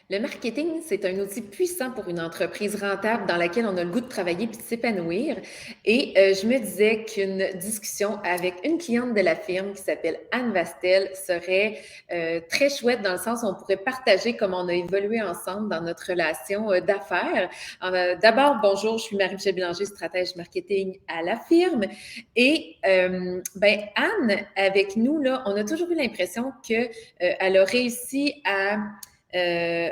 Le marketing, c'est un outil puissant pour une entreprise rentable dans laquelle on a le goût de travailler puis de s'épanouir. Et je me disais qu'une discussion avec une cliente de la firme qui s'appelle Anne Vastel serait très chouette dans le sens où on pourrait partager comment on a évolué ensemble dans notre relation d'affaires. D'abord, bonjour, je suis Marie-Michèle Bélanger, stratège marketing à la firme. Et Anne, avec nous, là, on a toujours eu l'impression qu'elle a réussi à euh,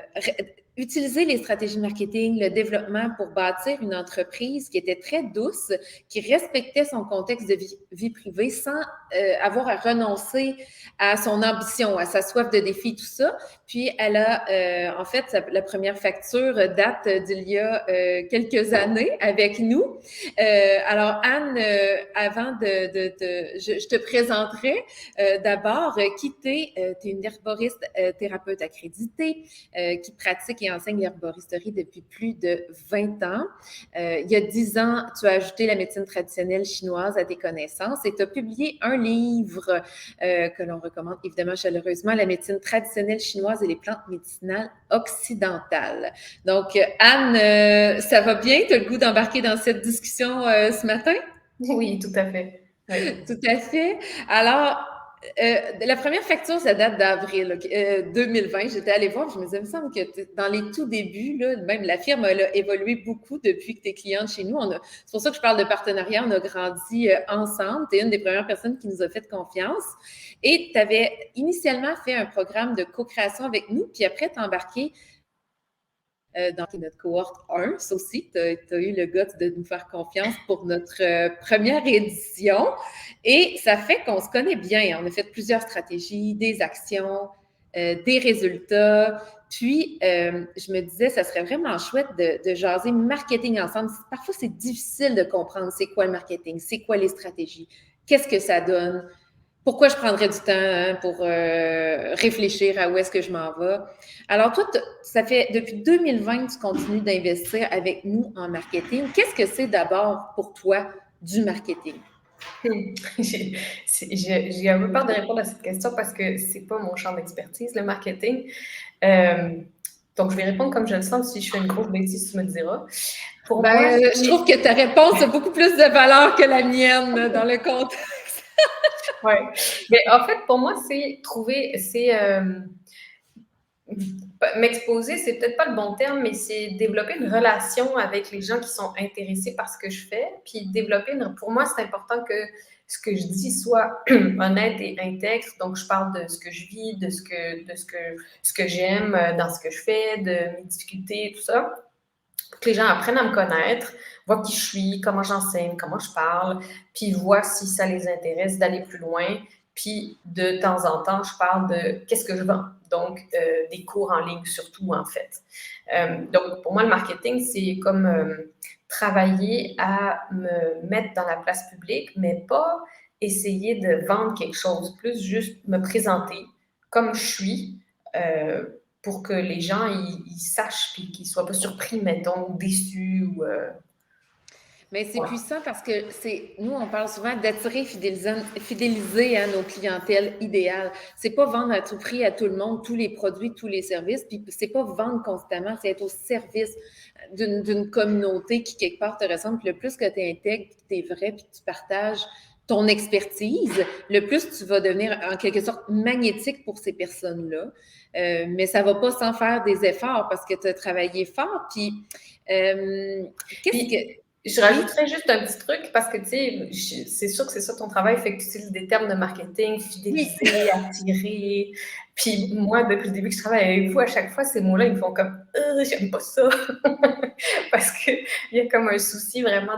utiliser les stratégies marketing, le développement pour bâtir une entreprise qui était très douce, qui respectait son contexte de vie privée sans avoir à renoncer à son ambition, à sa soif de défi, tout ça. Puis elle a, en fait, la première facture date d'il y a quelques années avec nous. Alors Anne, avant je te présenterai d'abord, qui t'es? Tu es une herboriste thérapeute accréditée qui pratique et enseigne l'herboristerie depuis plus de 20 ans. Il y a 10 ans, tu as ajouté la médecine traditionnelle chinoise à tes connaissances et tu as publié un livre que l'on recommande évidemment chaleureusement, La médecine traditionnelle chinoise et les plantes médicinales occidentales. Donc, Anne, ça va bien? Tu as le goût d'embarquer dans cette discussion ce matin? Oui, tout à fait. Oui. Tout à fait. Alors, la première facture, ça date d'avril 2020. J'étais allée voir, je me disais, il me semble que dans les tout débuts, là, même la firme elle a évolué beaucoup depuis que tu es cliente chez nous. C'est pour ça que je parle de partenariat. On a grandi ensemble. Tu es une des premières personnes qui nous a fait confiance. Et tu avais initialement fait un programme de co-création avec nous, puis après, tu embarqué dans notre cohorte 1. Ça aussi, tu as eu le goût de nous faire confiance pour notre première édition. Et ça fait qu'on se connaît bien. On a fait plusieurs stratégies, des actions, des résultats. Puis, je me disais, ça serait vraiment chouette de jaser marketing ensemble. Parfois, c'est difficile de comprendre c'est quoi le marketing, c'est quoi les stratégies, qu'est-ce que ça donne, pourquoi je prendrais du temps pour réfléchir à où est-ce que je m'en vais. Alors, toi, ça fait depuis 2020 que tu continues d'investir avec nous en marketing. Qu'est-ce que c'est d'abord pour toi du marketing? J'ai un peu peur de répondre à cette question parce que c'est pas mon champ d'expertise, le marketing. Euh, donc, je vais répondre comme je le sens. Si je fais une grosse bêtise, tu me diras. Pour moi, Je trouve que ta réponse a beaucoup plus de valeur que la mienne dans le contexte. ouais. Mais en fait, pour moi, c'est trouver, c'est m'exposer, c'est peut-être pas le bon terme, mais c'est développer une relation avec les gens qui sont intéressés par ce que je fais. Puis pour moi, c'est important que ce que je dis soit honnête et intègre. Donc, je parle de ce que je vis, de ce que j'aime dans ce que je fais, de mes difficultés, tout ça. Pour que les gens apprennent à me connaître, voient qui je suis, comment j'enseigne, comment je parle, puis voient si ça les intéresse d'aller plus loin. Puis de temps en temps, je parle de qu'est-ce que je vends. Donc, des cours en ligne surtout, en fait. Donc, pour moi, le marketing, c'est comme travailler à me mettre dans la place publique, mais pas essayer de vendre quelque chose, plus juste me présenter comme je suis, pour que les gens ils sachent puis qu'ils soient pas surpris, mettons, ou déçus ou Mais c'est ouais. puissant parce que nous, on parle souvent d'attirer, fidéliser à nos clientèles idéales. C'est pas vendre à tout prix à tout le monde, tous les produits, tous les services, puis c'est pas vendre constamment, c'est être au service d'une communauté qui, quelque part, te ressemble. Puis le plus que tu intègres, puis tu es vrai, puis que tu partages ton expertise, le plus tu vas devenir, en quelque sorte, magnétique pour ces personnes-là. Mais ça va pas sans faire des efforts parce que tu as travaillé fort. Puis, qu'est-ce Puis que... je Oui? rajouterais juste un petit truc parce que tu sais, c'est sûr que c'est ça ton travail, fait que tu utilises des termes de marketing, Oui. fidéliser, attirer. Puis moi, depuis le début que je travaille avec vous, à chaque fois, ces mots-là, ils me font comme j'aime pas ça. Parce qu'il y a comme un souci vraiment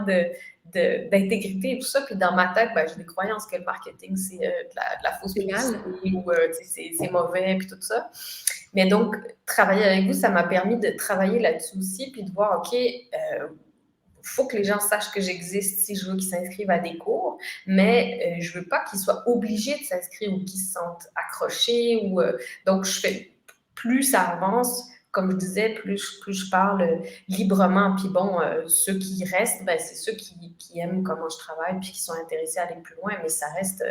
d'intégrité et tout ça. Puis dans ma tête, ben, j'ai des croyances que le marketing, c'est de la fausse C'est mal. publicité ou c'est mauvais, puis tout ça. Mais donc, travailler avec vous, ça m'a permis de travailler là-dessus aussi, puis de voir, OK, faut que les gens sachent que j'existe si je veux qu'ils s'inscrivent à des cours, mais je veux pas qu'ils soient obligés de s'inscrire ou qu'ils se sentent accrochés. Donc, je fais plus ça avance, comme je disais, plus je parle librement. Puis bon, ceux qui restent, ben, c'est ceux qui aiment comment je travaille puis qui sont intéressés à aller plus loin, mais ça reste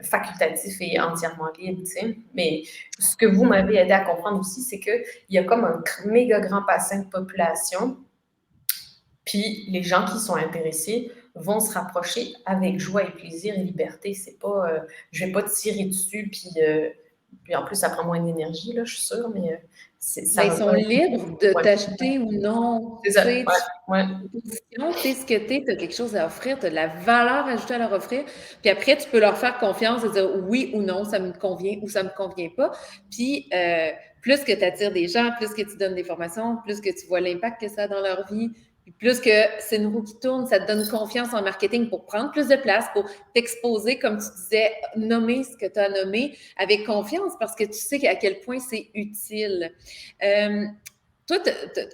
facultatif et entièrement libre, tu sais. Mais ce que vous m'avez aidé à comprendre aussi, c'est qu'il y a comme un méga grand bassin de population, puis les gens qui sont intéressés vont se rapprocher avec joie et plaisir et liberté. C'est pas, je vais pas tirer dessus, puis en plus, ça prend moins d'énergie, là, je suis sûre, mais ça Ben, ils va sont pas libres de être... t'acheter ou non. C'est Tu ça, sais, ouais. position, tu sais ce que tu as quelque chose à offrir, tu as de la valeur ajoutée à leur offrir. Puis après, tu peux leur faire confiance et dire oui ou non, ça me convient ou ça me convient pas. Puis plus que tu attires des gens, plus que tu donnes des formations, plus que tu vois l'impact que ça a dans leur vie, puis plus que c'est une roue qui tourne, ça te donne confiance en marketing pour prendre plus de place, pour t'exposer, comme tu disais, nommer ce que tu as nommé avec confiance parce que tu sais à quel point c'est utile. Toi,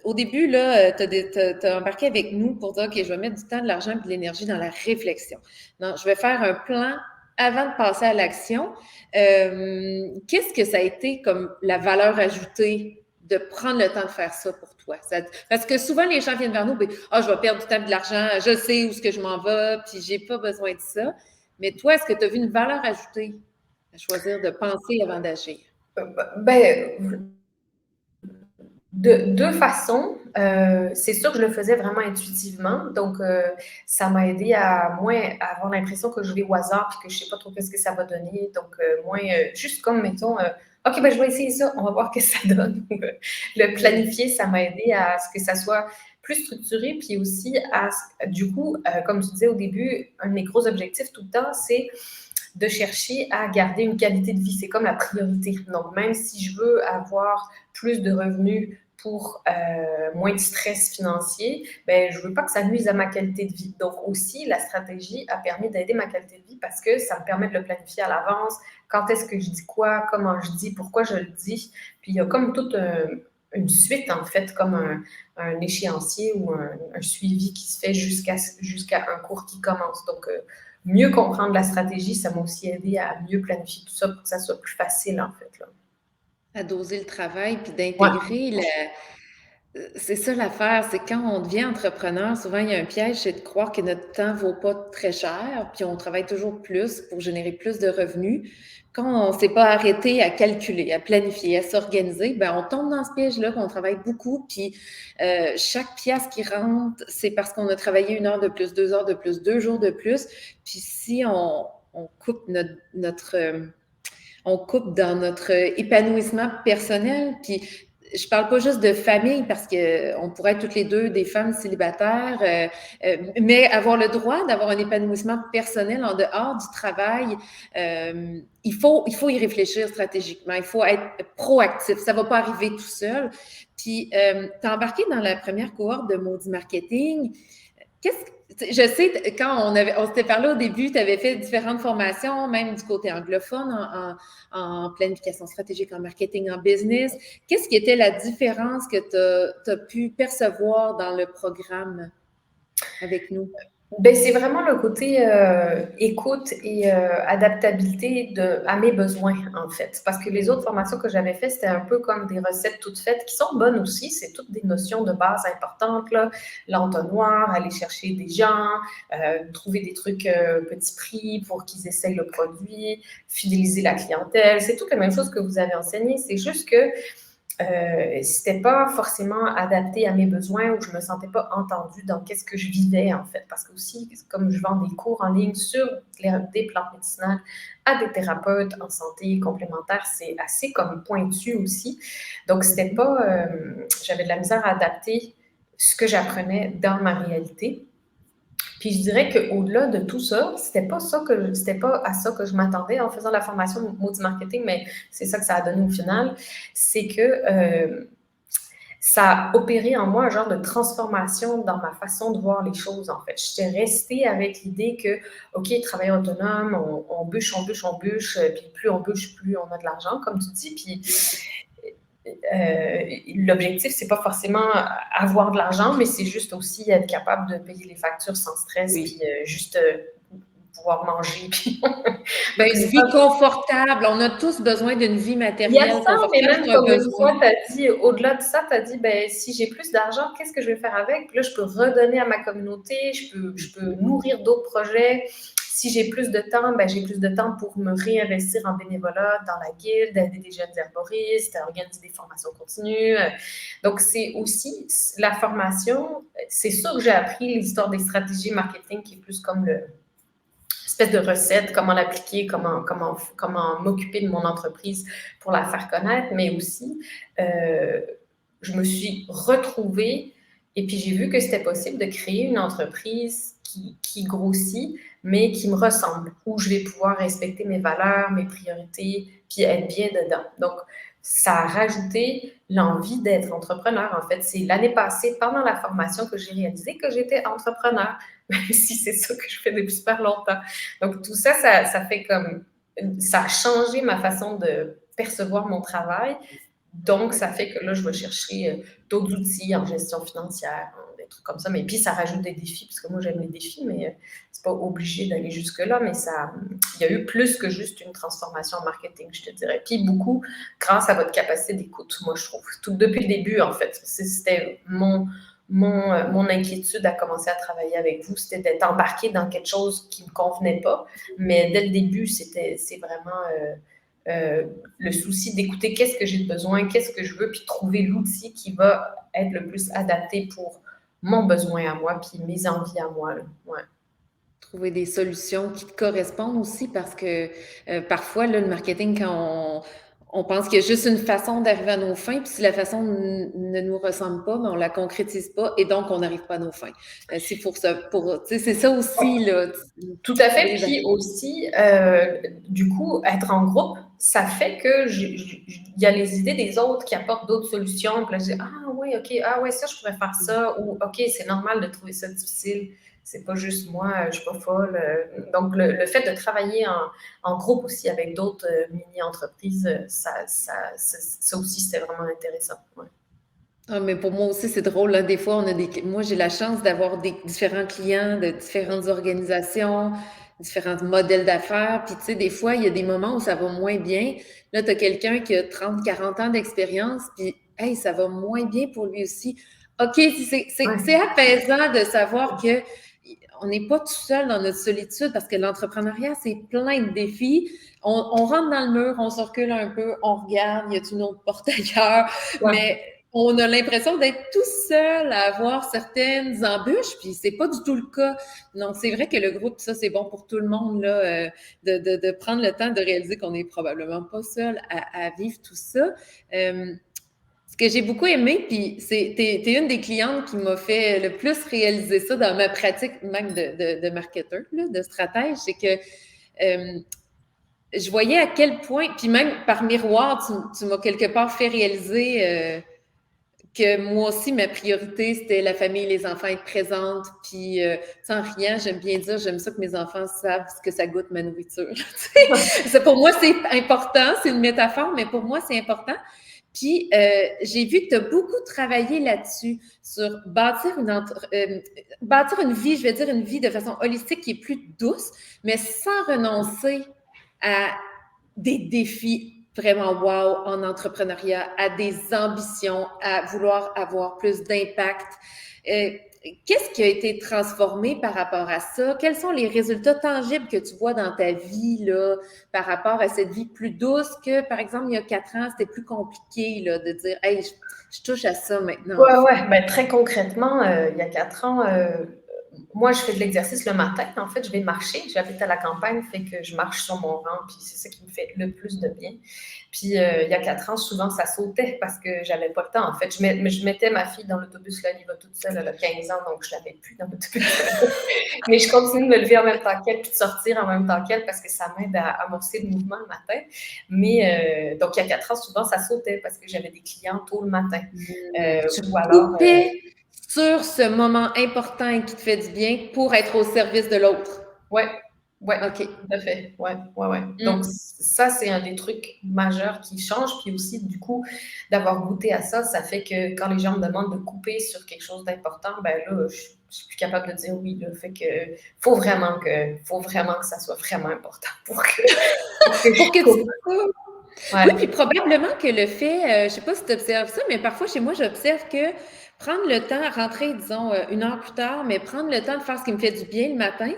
au début, tu as embarqué avec nous pour dire que je vais mettre du temps, de l'argent et de l'énergie dans la réflexion. Non, je vais faire un plan avant de passer à l'action. Qu'est-ce que ça a été comme la valeur ajoutée de prendre le temps de faire ça pour toi? Parce que souvent, les gens viennent vers nous, je vais perdre du temps et de l'argent, je sais où est-ce que je m'en vais, puis j'ai pas besoin de ça. Mais toi, est-ce que tu as vu une valeur ajoutée à choisir de penser avant d'agir? Ben, de deux façons. C'est sûr que je le faisais vraiment intuitivement, donc ça m'a aidé à moins avoir l'impression que je vais au hasard et que je ne sais pas trop ce que ça va donner. Donc, moins juste comme, mettons, OK, ben, je vais essayer ça, on va voir ce que ça donne. Le planifier, ça m'a aidé à ce que ça soit plus structuré, puis aussi du coup, comme tu disais au début, un de mes gros objectifs tout le temps, c'est de chercher à garder une qualité de vie. C'est comme la priorité. Donc, même si je veux avoir plus de revenus pour moins de stress financier, ben, je ne veux pas que ça nuise à ma qualité de vie. Donc aussi, la stratégie a permis d'aider ma qualité de vie parce que ça me permet de le planifier à l'avance. Quand est-ce que je dis quoi, comment je dis, pourquoi je le dis. Puis il y a comme toute une suite, en fait, comme un échéancier ou un suivi qui se fait jusqu'à un cours qui commence. Donc, mieux comprendre la stratégie, ça m'a aussi aidé à mieux planifier tout ça pour que ça soit plus facile, en fait, là. À doser le travail, puis Ouais. d'intégrer c'est ça l'affaire, c'est quand on devient entrepreneur, souvent il y a un piège, c'est de croire que notre temps vaut pas très cher, puis on travaille toujours plus pour générer plus de revenus. Quand on ne s'est pas arrêté à calculer, à planifier, à s'organiser, ben on tombe dans ce piège-là, qu'on travaille beaucoup, puis chaque pièce qui rentre, c'est parce qu'on a travaillé 1 heure de plus, 2 heures de plus, 2 jours de plus. Puis si on coupe on coupe dans notre épanouissement personnel. Puis je parle pas juste de famille parce que on pourrait être toutes les deux des femmes célibataires, mais avoir le droit d'avoir un épanouissement personnel en dehors du travail, il faut y réfléchir stratégiquement. Il faut être proactif. Ça va pas arriver tout seul. Puis, tu as embarqué dans la première cohorte de Maudit Marketing. Je sais, quand on s'était parlé au début, tu avais fait différentes formations, même du côté anglophone, en planification stratégique, en marketing, en business. Qu'est-ce qui était la différence que tu as pu percevoir dans le programme avec nous? Ben, c'est vraiment le côté écoute et adaptabilité à mes besoins, en fait. Parce que les autres formations que j'avais faites, c'était un peu comme des recettes toutes faites, qui sont bonnes aussi. C'est toutes des notions de base importantes, là. L'entonnoir, aller chercher des gens, trouver des trucs petit prix pour qu'ils essayent le produit, fidéliser la clientèle. C'est toute la même chose que vous avez enseigné. C'est juste que c'était pas forcément adapté à mes besoins ou je me sentais pas entendue dans qu'est-ce que je vivais, en fait. Parce que aussi, comme je vends des cours en ligne sur des plantes médicinales à des thérapeutes en santé complémentaire, c'est assez comme pointu aussi. Donc, c'était pas... j'avais de la misère à adapter ce que j'apprenais dans ma réalité. Puis je dirais qu'au-delà de tout ça, c'était pas à ça que je m'attendais en faisant la formation de Maudit Marketing, mais c'est ça que ça a donné au final. C'est que ça a opéré en moi un genre de transformation dans ma façon de voir les choses, en fait. J'étais restée avec l'idée que, OK, travailleur autonome, on bûche, puis plus on bûche, plus on a de l'argent, comme tu dis. Puis l'objectif, c'est pas forcément avoir de l'argent, mais c'est juste aussi être capable de payer les factures sans stress, puis juste pouvoir manger. Puis Ben, donc, une vie confortable. On a tous besoin d'une vie il y a matérielle ça, mais confortable, même c'est un comme une besoin. fois, tu as dit, au-delà de ça, tu as dit, ben, si j'ai plus d'argent, qu'est-ce que je vais faire avec? Puis là, je peux redonner à ma communauté, je peux nourrir d'autres projets. Si j'ai plus de temps, ben, j'ai plus de temps pour me réinvestir en bénévolat dans la guilde, aider des jeunes herboristes, organiser des formations continues. Donc, c'est aussi la formation. C'est sûr que j'ai appris l'histoire des stratégies marketing qui est plus comme espèce de recette, comment l'appliquer, comment m'occuper de mon entreprise pour la faire connaître, mais aussi, je me suis retrouvée et puis j'ai vu que c'était possible de créer une entreprise qui grossit, mais qui me ressemble, où je vais pouvoir respecter mes valeurs, mes priorités, puis être bien dedans. Donc, ça a rajouté l'envie d'être entrepreneur. En fait, c'est l'année passée, pendant la formation, que j'ai réalisé que j'étais entrepreneur, même si c'est ça que je fais depuis super longtemps. Donc, tout ça, ça fait comme. Ça a changé ma façon de percevoir mon travail. Donc, ça fait que là, je vais chercher d'autres outils en gestion financière, des trucs comme ça. Mais puis, ça rajoute des défis, parce que moi, j'aime les défis, mais c'est pas obligé d'aller jusque-là. Mais il y a eu plus que juste une transformation en marketing, je te dirais. Puis, beaucoup grâce à votre capacité d'écoute, moi, je trouve. Tout depuis le début, en fait. C'était mon inquiétude à commencer à travailler avec vous, c'était d'être embarquée dans quelque chose qui ne me convenait pas. Mais dès le début, c'est vraiment le souci d'écouter qu'est-ce que j'ai besoin, qu'est-ce que je veux, puis trouver l'outil qui va être le plus adapté pour mon besoin à moi, puis mes envies à moi. Là. Ouais. Trouver des solutions qui te correspondent aussi parce que parfois, là, le marketing, quand on pense qu'il y a juste une façon d'arriver à nos fins, puis si la façon ne nous ressemble pas, ben on la concrétise pas et donc on n'arrive pas à nos fins. C'est pour ça, tu sais, c'est ça aussi, là. Tout à fait. Trouver Puis aussi, du coup, être en groupe, ça fait que il y a les idées des autres qui apportent d'autres solutions. Puis là, je dis, ah oui, OK, ah ouais, ça, je pourrais faire ça. Ou OK, c'est normal de trouver ça difficile. C'est pas juste moi, je suis pas folle. Donc, le fait de travailler en groupe aussi avec d'autres mini-entreprises, ça aussi, c'était vraiment intéressant. Ouais. Ah, mais pour moi aussi, c'est drôle, là. Des fois, moi, j'ai la chance d'avoir des différents clients de différentes organisations, différents modèles d'affaires. Puis, tu sais, des fois, il y a des moments où ça va moins bien. Là, tu as quelqu'un qui a 30, 40 ans d'expérience, puis, hey, ça va moins bien pour lui aussi. OK, c'est Ouais. apaisant de savoir que on n'est pas tout seul dans notre solitude parce que l'entrepreneuriat, c'est plein de défis. On rentre dans le mur, on se recule un peu, on regarde, y a une autre porte ailleurs, Ouais. mais on a l'impression d'être tout seul à avoir certaines embûches, puis c'est pas du tout le cas. Donc, c'est vrai que le groupe, ça, c'est bon pour tout le monde, là, de prendre le temps de réaliser qu'on n'est probablement pas seul à vivre tout ça. Ce que j'ai beaucoup aimé, puis t'es une des clientes qui m'a fait le plus réaliser ça dans ma pratique même de marketeur, là, de stratège, c'est que je voyais à quel point, puis même par miroir, tu m'as quelque part fait réaliser que moi aussi, ma priorité, c'était la famille, les enfants, être présente. Puis, sans rien, j'aime bien dire, j'aime ça que mes enfants savent ce que ça goûte ma nourriture. Pour moi, c'est important, c'est une métaphore, mais pour moi, c'est important. Puis, j'ai vu que tu as beaucoup travaillé là-dessus, sur bâtir une vie, je vais dire une vie de façon holistique qui est plus douce, mais sans renoncer à des défis vraiment wow en entrepreneuriat, à des ambitions, à vouloir avoir plus d'impact. Qu'est-ce qui a été transformé par rapport à ça? Quels sont les résultats tangibles que tu vois dans ta vie là, par rapport à cette vie plus douce que, par exemple, il y a 4 ans, c'était plus compliqué là, de dire « Hey, je touche à ça maintenant. » Ouais. Ben, très concrètement, il y a 4 ans, moi, je fais de l'exercice le matin. En fait, je vais marcher. J'habite à la campagne, fait que je marche sur mon rang, puis c'est ça qui me fait le plus de bien. Puis, il y a 4 ans, souvent, ça sautait parce que j'avais pas le temps. En fait, je mettais ma fille dans l'autobus, là, elle y va toute seule, elle a 15 ans, donc je l'avais plus dans l'autobus. Mais je continue de me lever en même temps qu'elle, puis de sortir en même temps qu'elle parce que ça m'aide à amorcer le mouvement le matin. Mais, donc, il y a 4 ans, souvent, ça sautait parce que j'avais des clients tôt le matin. Tu Ou alors, coupais sur ce moment important et qui te fait du bien pour être au service de l'autre. ouais. Ouais, OK. tout à fait. Ouais, ouais, ouais. Donc, Mmh. ça, c'est un des trucs majeurs qui change. Puis aussi, du coup, d'avoir goûté à ça, ça fait que quand les gens me demandent de couper sur quelque chose d'important, ben là, je suis plus capable de dire oui. Là. Fait que faut vraiment que ça soit vraiment important pour que Pour je que tu coupe. coupes. Oui, Ouais. puis probablement que le fait, je sais pas si tu observes ça, mais parfois chez moi, j'observe que prendre le temps, rentrer, disons, 1 heure plus tard, mais prendre le temps de faire ce qui me fait du bien le matin,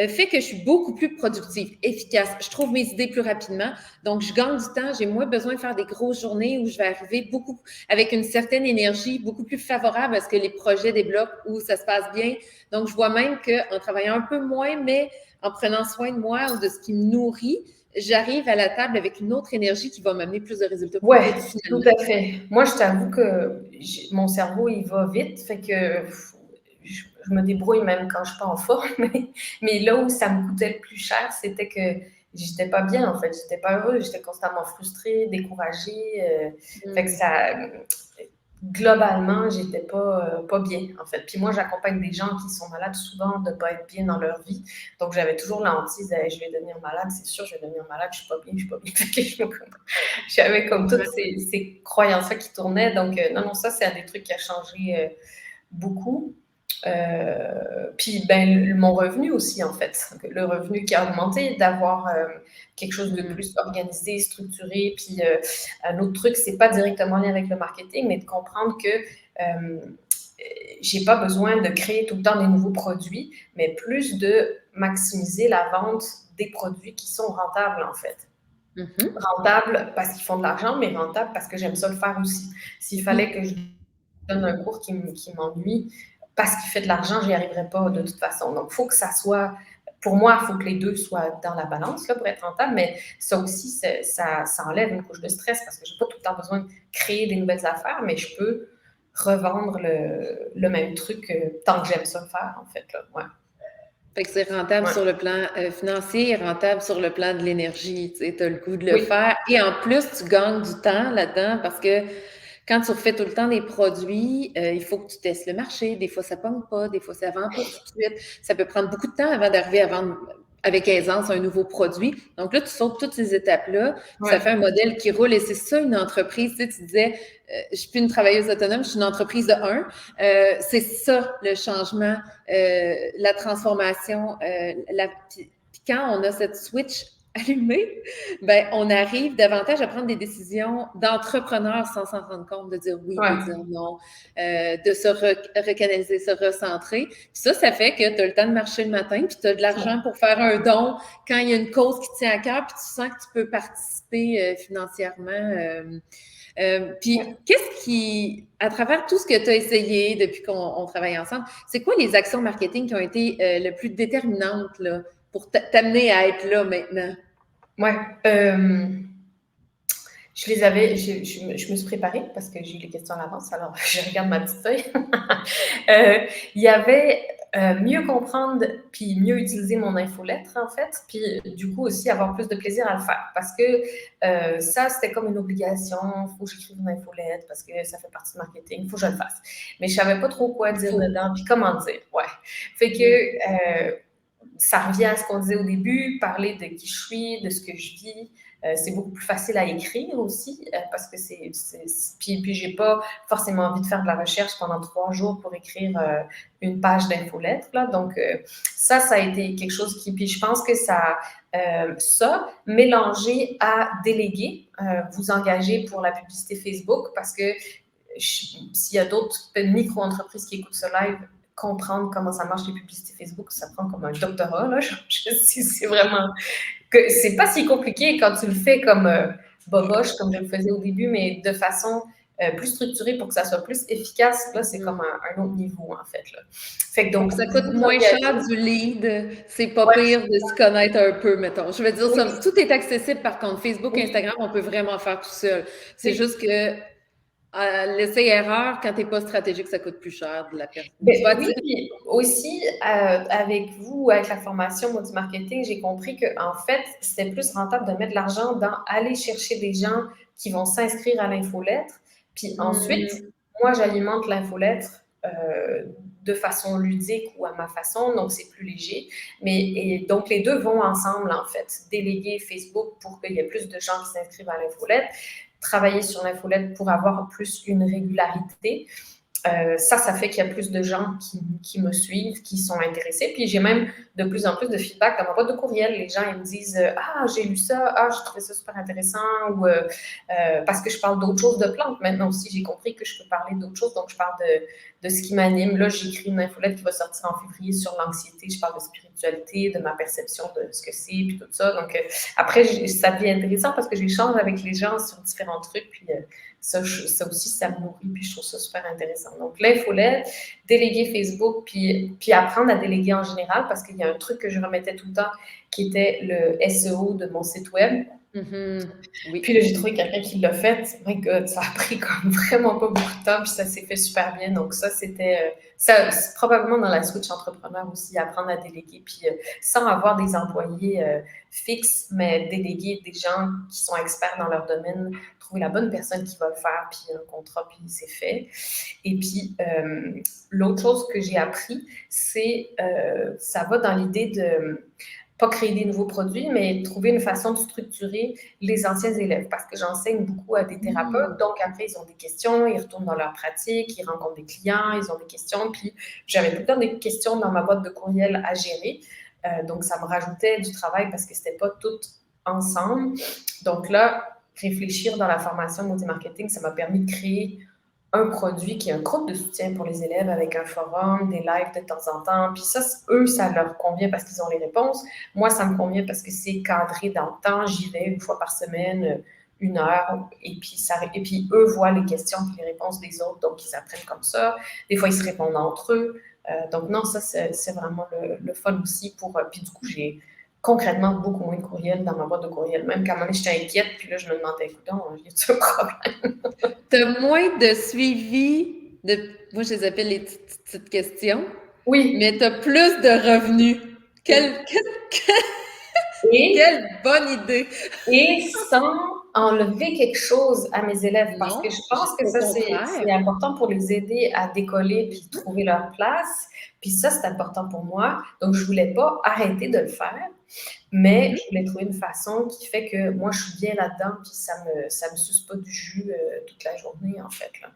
fait que je suis beaucoup plus productive, efficace. Je trouve mes idées plus rapidement. Donc, je gagne du temps. J'ai moins besoin de faire des grosses journées où je vais arriver beaucoup avec une certaine énergie, beaucoup plus favorable à ce que les projets débloquent, où ça se passe bien. Donc, je vois même qu'en travaillant un peu moins, mais en prenant soin de moi ou de ce qui me nourrit, j'arrive à la table avec une autre énergie qui va m'amener plus de résultats plus vite, Ouais, tout finalement. à fait. Moi, je t'avoue que mon cerveau, il va vite, fait que je me débrouille même quand je suis pas en forme. Mais là où ça me coûtait le plus cher, c'était que j'étais pas bien, en fait. J'étais pas heureuse, j'étais constamment frustrée, découragée. Fait que Mmh. ça, globalement, j'étais pas bien, en fait. Puis moi, j'accompagne des gens qui sont malades souvent de pas être bien dans leur vie. Donc, j'avais toujours l'hantise, je vais devenir malade, c'est sûr, je vais devenir malade, je suis pas bien, je suis pas bien. Fait que j'avais comme toutes Ouais. ces croyances-là qui tournaient. Donc, non, non, ça, c'est un des trucs qui a changé beaucoup. Puis, ben, mon revenu aussi, en fait. Le revenu qui a augmenté, d'avoir quelque chose de Mmh. plus organisé, structuré. Puis, un autre truc, c'est pas directement lié avec le marketing, mais de comprendre que j'ai pas besoin de créer tout le temps des nouveaux produits, mais plus de maximiser la vente des produits qui sont rentables, en fait. Mmh. Rentable parce qu'ils font de l'argent, mais rentable parce que j'aime ça le faire aussi. S'il fallait que je donne un cours qui m'ennuie parce qu'il fait de l'argent, j'y arriverais pas de toute façon. Donc, il faut que ça soit, pour moi, il faut que les deux soient dans la balance là, pour être rentable, mais ça aussi, ça enlève une couche de stress parce que j'ai pas tout le temps besoin de créer des nouvelles affaires, mais je peux revendre le même truc tant que j'aime ça le faire, en fait. Là. Ouais. Fait que c'est rentable Ouais. sur le plan, financier et rentable sur le plan de l'énergie, tu sais, tu as le goût de le Oui. faire et en plus, tu gagnes du temps là-dedans parce que quand tu refais tout le temps des produits, il faut que tu testes le marché. Des fois, ça pogne pas, des fois, ça vend pas tout de suite. Ça peut prendre beaucoup de temps avant d'arriver à vendre avec aisance un nouveau produit. Donc là, tu sautes toutes ces étapes-là, puis ça fait Ouais. un modèle qui roule et c'est ça une entreprise. Tu sais, tu disais, je suis plus une travailleuse autonome, je suis une entreprise de un. C'est ça le changement, la transformation. Puis quand on a cette switch allumée, ben, on arrive davantage à prendre des décisions d'entrepreneurs sans s'en rendre compte, de dire oui, de dire Ouais. non, de se recanaliser, se recentrer. Puis ça fait que tu as le temps de marcher le matin, puis tu as de l'argent pour faire un don quand il y a une cause qui te tient à cœur, puis tu sens que tu peux participer financièrement. Puis, Ouais. qu'est-ce qui, à travers tout ce que tu as essayé depuis qu'on travaille ensemble, c'est quoi les actions marketing qui ont été le plus déterminantes là, pour t'amener à être là maintenant? Ouais. Je les avais, je me suis préparée parce que j'ai eu les questions à l'avance, alors je regarde ma petite feuille. Il y avait mieux comprendre puis mieux utiliser mon infolettre, en fait, puis du coup aussi avoir plus de plaisir à le faire parce que ça, c'était comme une obligation. Il faut que j'écrive une infolettre parce que ça fait partie du marketing, il faut que je le fasse. Mais je savais pas trop quoi Il dire faut. dedans puis comment dire. Ouais. Fait que ça revient à ce qu'on disait au début, parler de qui je suis, de ce que je vis. C'est beaucoup plus facile à écrire aussi parce que puis j'ai pas forcément envie de faire de la recherche pendant 3 jours pour écrire une page d'infolettre là. Donc ça a été quelque chose qui, puis je pense que ça mélangé à déléguer, vous engager pour la publicité Facebook parce que s'il y a d'autres micro-entreprises qui écoutent ce live, comprendre comment ça marche les publicités Facebook, ça prend comme un doctorat. Là. C'est vraiment que c'est pas si compliqué quand tu le fais comme boboche, comme je le faisais au début, mais de façon plus structurée pour que ça soit plus efficace. Là, c'est comme un autre niveau, en fait. Là. Fait que donc, Pour que ça coûte vous moins cher engagez. du lead, c'est pas Ouais, pire de se connaître un peu, mettons. Je veux dire, oui, tout est accessible par contre. Facebook, oui, Instagram, on peut vraiment faire tout seul. C'est oui. juste que l'essai-erreur, quand tu n'es pas stratégique, ça coûte plus cher de la personne. Tu vas Ben, oui, attirer. puis aussi, avec vous, avec la formation multimarketing, j'ai compris qu'en fait, c'était plus rentable de mettre de l'argent dans aller chercher des gens qui vont s'inscrire à l'infolettre. Puis ensuite, Hmm. moi, j'alimente l'infolettre de façon ludique ou à ma façon, donc c'est plus léger. Et donc, les deux vont ensemble, en fait. Déléguer Facebook pour qu'il y ait plus de gens qui s'inscrivent à l'infolette, travailler sur l'infolette pour avoir plus une régularité. Ça fait qu'il y a plus de gens qui me suivent, qui sont intéressés. Puis j'ai même de plus en plus de feedback dans ma boîte de courriel. Les gens, ils me disent Ah, j'ai lu ça, ah, j'ai trouvé ça super intéressant, ou parce que je parle d'autres choses de plantes. Maintenant aussi, j'ai compris que je peux parler d'autres choses, donc je parle de ce qui m'anime. Là, j'écris une infolette qui va sortir en février sur l'anxiété. Je parle de spiritualité, de ma perception de ce que c'est, puis tout ça. Donc après, ça devient intéressant parce que j'échange avec les gens sur différents trucs, puis ça aussi, ça me nourrit, puis je trouve ça super intéressant. Donc, l'infolette, déléguer Facebook, puis apprendre à déléguer en général, parce qu'il y a un truc que je remettais tout le temps, qui était le SEO de mon site web. Oui. Puis là, j'ai trouvé quelqu'un qui l'a fait. My God, ça a pris comme vraiment pas beaucoup de temps, puis ça s'est fait super bien. Donc ça, c'était c'est probablement dans la switch entrepreneur aussi, apprendre à déléguer, puis sans avoir des employés fixes, mais déléguer des gens qui sont experts dans leur domaine, trouver la bonne personne qui va le faire, puis un contrat, puis c'est fait. Et puis, l'autre chose que j'ai appris, c'est, ça va dans l'idée de pas créer des nouveaux produits, mais trouver une façon de structurer les anciens élèves, parce que j'enseigne beaucoup à des thérapeutes, donc après, ils ont des questions, ils retournent dans leur pratique, ils rencontrent des clients, ils ont des questions, puis j'avais tout le temps des questions dans ma boîte de courriel à gérer, donc ça me rajoutait du travail parce que c'était pas tout ensemble. Donc là, réfléchir dans la formation multimarketing, ça m'a permis de créer un produit qui est un groupe de soutien pour les élèves avec un forum, des lives de temps en temps. Puis ça, eux, ça leur convient parce qu'ils ont les réponses. Moi, ça me convient parce que c'est cadré dans le temps. J'y vais une fois par semaine, 1 heure. Et puis eux voient les questions et les réponses des autres. Donc, ils apprennent comme ça. Des fois, ils se répondent entre eux. Donc, non, ça, c'est vraiment le fun aussi. Puis du coup, j'ai concrètement beaucoup moins de courriels dans ma boîte de courriel. Même quand même, j'étais inquiète. Puis là, je me demandais, écoute, y a-t-il un problème? Tu as moins de suivi moi, je les appelle les petites questions, Oui. mais tu as plus de revenus. Quelle bonne idée! Et sans enlever quelque chose à mes élèves, parce que Non, je pense que au ça, contraire. c'est important pour les aider à décoller puis trouver leur place. Puis ça, c'est important pour moi. Donc, je voulais pas arrêter de le faire, mais je voulais trouver une façon qui fait que moi, je suis bien là-dedans, puis ça me suce pas du jus toute la journée, en fait, là.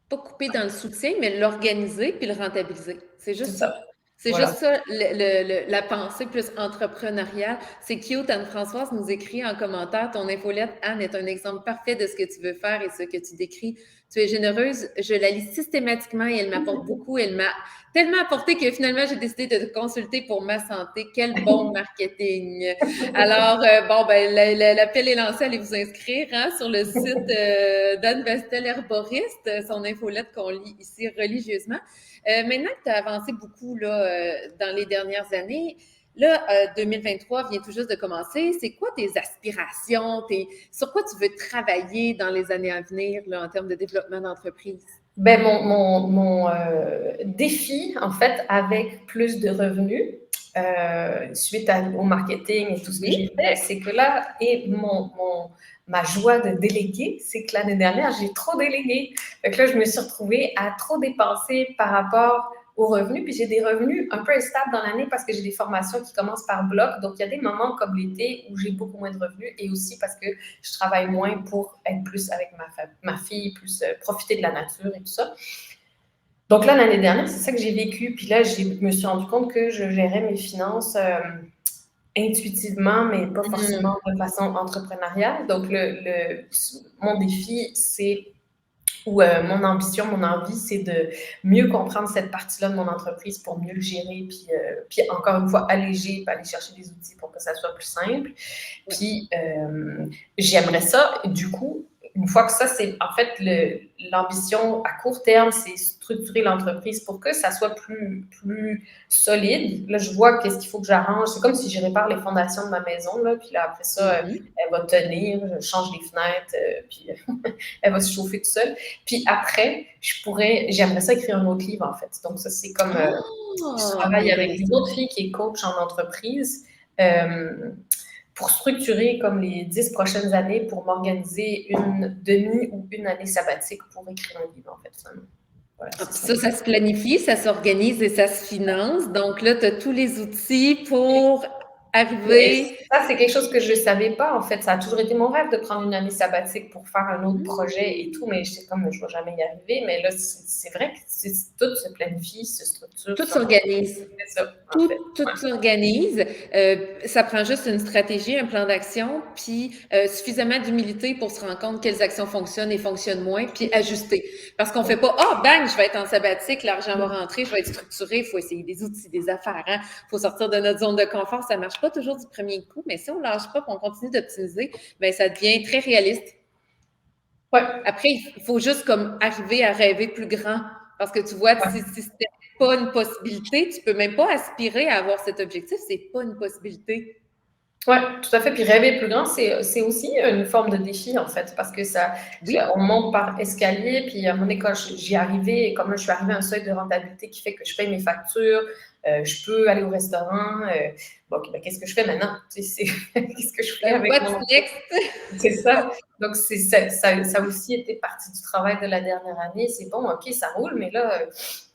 Pas couper dans le soutien, mais l'organiser puis le rentabiliser. C'est C'est juste ça. ça. C'est Voilà. juste ça, la pensée plus entrepreneuriale. C'est cute, Anne-Françoise nous écrit en commentaire, ton infolette, Anne, est un exemple parfait de ce que tu veux faire et ce que tu décris. Tu es généreuse, je la lis systématiquement et elle m'apporte beaucoup. Elle m'a tellement apporté que finalement, j'ai décidé de te consulter pour ma santé. Quel bon marketing! Alors, bon, ben, l'appel est lancé, allez vous inscrire sur le site d'Anne Vastel Herboriste, son infolette qu'on lit ici religieusement. Maintenant que tu as avancé beaucoup là, dans les dernières années, là, 2023 vient tout juste de commencer. C'est quoi tes aspirations? Sur quoi tu veux travailler dans les années à venir là, en termes de développement d'entreprise? Ben, mon défi, en fait, avec plus de revenus, suite au marketing et tout ce que j'ai fait, c'est que là, et ma joie de déléguer, c'est que l'année dernière, j'ai trop délégué. Fait que là, je me suis retrouvée à trop dépenser par rapport aux revenus, puis j'ai des revenus un peu instables dans l'année parce que j'ai des formations qui commencent par bloc. Donc, il y a des moments comme l'été où j'ai beaucoup moins de revenus et aussi parce que je travaille moins pour être plus avec ma fille, plus profiter de la nature et tout ça. Donc là, l'année dernière, c'est ça que j'ai vécu. Puis là, je me suis rendu compte que je gérais mes finances intuitivement, mais pas forcément de façon entrepreneuriale. Donc, mon défi, c'est ou mon ambition, mon envie, c'est de mieux comprendre cette partie-là de mon entreprise pour mieux le gérer, puis encore une fois, alléger, puis aller chercher des outils pour que ça soit plus simple. Puis j'aimerais ça, du coup, une fois que ça, c'est en fait l'ambition à court terme, c'est structurer l'entreprise pour que ça soit plus solide. Là, je vois qu'est-ce qu'il faut que j'arrange. C'est comme si je répare les fondations de ma maison, là, puis là, après ça, elle va tenir, je change les fenêtres, puis elle va se chauffer toute seule. Puis après, j'aimerais ça écrire un autre livre, en fait. Donc ça, c'est comme, je travaille avec une autre fille qui est coach en entreprise, pour structurer comme les 10 prochaines années pour m'organiser une demi ou une année sabbatique pour écrire un livre, en fait, finalement. Voilà, Ah, c'est puis ça. ça se planifie, ça s'organise et ça se finance. Donc là, tu as tous les outils pour Et arriver. ça, c'est quelque chose que je ne savais pas, en fait. Ça a toujours été mon rêve de prendre une année sabbatique pour faire un autre projet et tout, Hmm. mais j'étais comme, je ne vais jamais y arriver. Mais là, c'est vrai que tout se planifie, se structure, Tout s'organise. c'est ça, en Tout, fait. tout s'organise. Ça prend juste une stratégie, un plan d'action, puis suffisamment d'humilité pour se rendre compte quelles actions fonctionnent et fonctionnent moins, puis ajuster. Parce qu'on ne fait pas, ah, bang, je vais être en sabbatique, l'argent va rentrer, je vais être structuré, il faut essayer des outils, des affaires, hein? Il faut sortir de notre zone de confort. Ça ne marche pas toujours du premier coup, mais si on ne lâche pas, qu'on continue d'optimiser, bien, ça devient très réaliste. Ouais, Après, il faut juste comme arriver à rêver plus grand. Parce que tu vois, si ouais. c'était pas une possibilité, tu peux même pas aspirer à avoir cet objectif, c'est pas une possibilité. Ouais, tout à fait. Puis rêver plus grand, c'est aussi une forme de défi, en fait, parce que Oui, on monte par escalier, puis à un moment donné, quand j'y arrivais, et comme là, je suis arrivée à un seuil de rentabilité qui fait que je paye mes factures, je peux aller au restaurant. Bon, OK, ben, qu'est-ce que je fais maintenant? Tu sais, qu'est-ce que je fais avec what's mon... next? C'est ça. Donc, ça a aussi été partie du travail de la dernière année. C'est bon, OK, ça roule, mais là,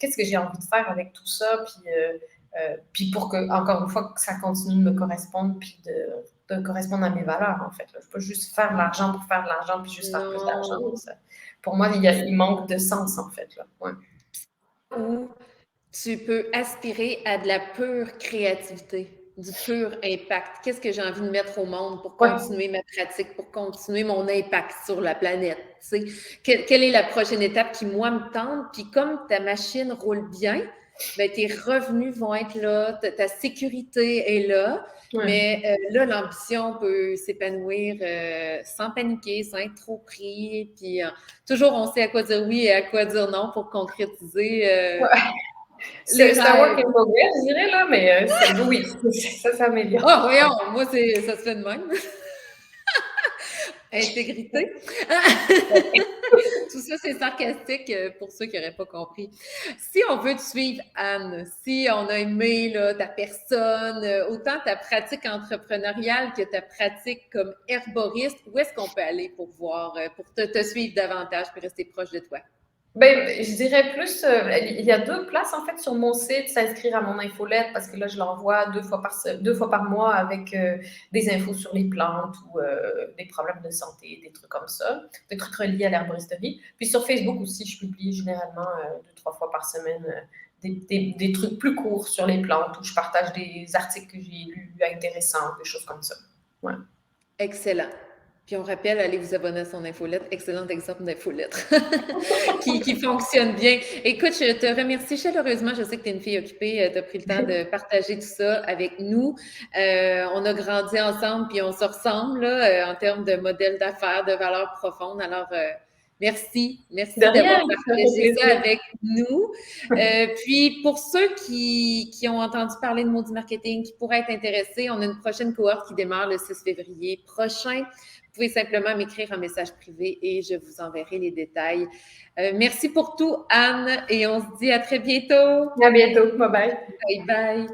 qu'est-ce que j'ai envie de faire avec tout ça? Puis pour que, encore une fois, que ça continue de me correspondre, puis de correspondre à mes valeurs, en fait. Là. Je ne peux pas juste faire de l'argent pour faire de l'argent, puis juste faire plus d'argent. Non. Pour moi, il manque de sens, en fait. Là. Ouais. Ou tu peux aspirer à de la pure créativité, du pur impact. Qu'est-ce que j'ai envie de mettre au monde pour Ouais. continuer ma pratique, pour continuer mon impact sur la planète? Tu sais? Quelle est la prochaine étape qui, moi, me tente? Puis comme ta machine roule bien, ben, tes revenus vont être là, ta sécurité est là, Ouais. mais là, l'ambition peut s'épanouir sans paniquer, sans être trop pris. Puis toujours, on sait à quoi dire oui et à quoi dire non pour concrétiser Ouais. les C'est un work rêves. in progress, je dirais, là, mais oui, ça s'améliore. Ah, voyons, moi, ça se fait de même. Intégrité. Tout ça, c'est sarcastique pour ceux qui n'auraient pas compris. Si on veut te suivre, Anne, si on a aimé là, ta personne, autant ta pratique entrepreneuriale que ta pratique comme herboriste, où est-ce qu'on peut aller pour voir, pour te suivre davantage et rester proche de toi? Ben, je dirais plus, il y a 2 places en fait sur mon site, s'inscrire à mon infolette parce que là je l'envoie 2 fois par mois avec, des infos sur les plantes ou, des problèmes de santé, des trucs comme ça, des trucs reliés à l'herboristerie. Puis sur Facebook aussi, je publie généralement, 2-3 fois par semaine, des trucs plus courts sur les plantes où je partage des articles que j'ai lus intéressants, des choses comme ça. Ouais. Excellent. Puis on rappelle, allez vous abonner à son infolette. Excellent exemple d'infolettre qui fonctionne bien. Écoute, je te remercie chaleureusement. Je sais que tu es une fille occupée. Tu as pris le temps de partager tout ça avec nous. On a grandi ensemble, puis on se ressemble là, en termes de modèle d'affaires, de valeurs profondes. Alors, merci. De Merci rien, d'avoir ça fait partagé ça plaisir. avec nous. Puis, pour ceux qui ont entendu parler de Maudit Marketing, qui pourraient être intéressés, on a une prochaine cohorte qui démarre le 6 février prochain. Vous pouvez simplement m'écrire un message privé et je vous enverrai les détails. Merci pour tout, Anne, et on se dit à très bientôt. À bientôt. Bye bye. Bye bye.